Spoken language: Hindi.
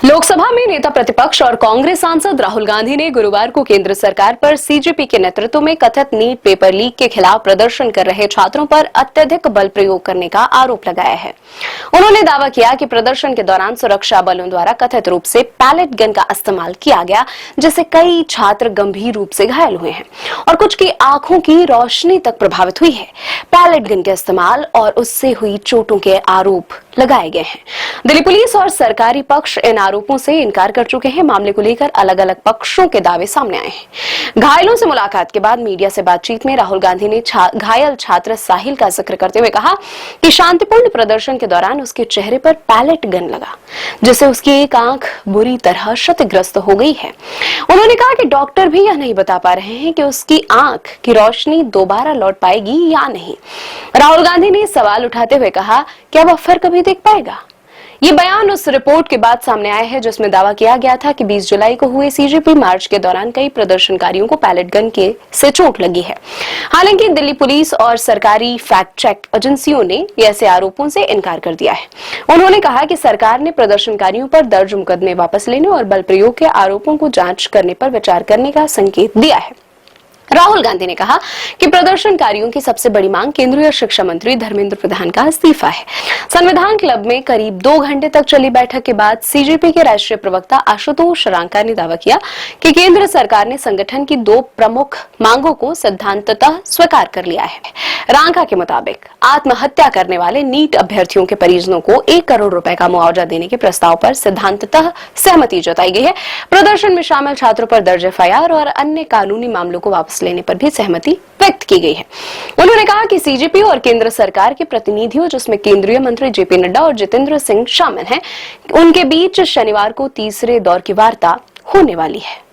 लोकसभा में नेता प्रतिपक्ष और कांग्रेस सांसद राहुल गांधी ने गुरुवार को केंद्र सरकार पर सीजेपी के नेतृत्व में कथित नीट पेपर लीक के खिलाफ प्रदर्शन कर रहे छात्रों पर अत्यधिक बल प्रयोग करने का आरोप लगाया है। उन्होंने दावा किया कि प्रदर्शन के दौरान सुरक्षा बलों द्वारा कथित रूप से पैलेट गन का इस्तेमाल किया गया, जिससे कई छात्र गंभीर रूप से घायल हुए हैं और कुछ की आंखों की रोशनी तक प्रभावित हुई है। पैलेट गन के इस्तेमाल और उससे हुई चोटों के आरोप लगाए गए हैं। दिल्ली पुलिस और सरकारी पक्ष इन आरोपों से इनकार कर चुके हैं। मामले को लेकर अलग अलग पक्षों के दावे सामने आए हैं। घायलों से मुलाकात के बाद मीडिया से बातचीत में राहुल गांधी ने घायल छात्र साहिल का जिक्र करते हुए कहा कि शांतिपूर्ण प्रदर्शन के दौरान उसके चेहरे पर पैलेट गन लगा, जिससे उसकी एक आंख बुरी तरह क्षतिग्रस्त हो गई है। उन्होंने कहा कि डॉक्टर भी यह नहीं बता पा रहे हैं कि उसकी आंख की रोशनी दोबारा लौट पाएगी या नहीं। राहुल गांधी ने सवाल उठाते हुए कहा, क्या वह फिर कभी देख पाएगा? ये बयान उस रिपोर्ट के बाद सामने आया है जिसमें दावा किया गया था कि 20 जुलाई को हुए सीजेपी मार्च के दौरान कई प्रदर्शनकारियों को पैलेट गन से चोट लगी है। हालांकि दिल्ली पुलिस और सरकारी फैक्ट चेक एजेंसियों ने ऐसे आरोपों से इनकार कर दिया है। उन्होंने कहा कि सरकार ने प्रदर्शनकारियों पर दर्ज मुकदमे वापस लेने और बल प्रयोग के आरोपों को जांच करने पर विचार करने का संकेत दिया है। राहुल गांधी ने कहा कि प्रदर्शनकारियों की सबसे बड़ी मांग केंद्रीय शिक्षा मंत्री धर्मेंद्र प्रधान का इस्तीफा है। संविधान क्लब में करीब 2 घंटे तक चली बैठक के बाद सीजेपी के राष्ट्रीय प्रवक्ता आशुतोष रांका ने दावा किया कि केंद्र सरकार ने संगठन की 2 प्रमुख मांगों को सिद्धांततः स्वीकार कर लिया है। रांका के मुताबिक आत्महत्या करने वाले नीट अभ्यर्थियों के परिजनों को 1 करोड़ रुपए का मुआवजा देने के प्रस्ताव पर सिद्धांततः सहमति जताई गई है। प्रदर्शन में शामिल छात्रों पर दर्ज एफआईआर और अन्य कानूनी मामलों को वापस लेने पर भी सहमति व्यक्त की गई है। उन्होंने कहा कि सीजेपी और केंद्र सरकार के प्रतिनिधियों, जिसमें केंद्रीय मंत्री जेपी नड्डा और जितेंद्र सिंह शामिल हैं, उनके बीच शनिवार को तीसरे दौर की वार्ता होने वाली है।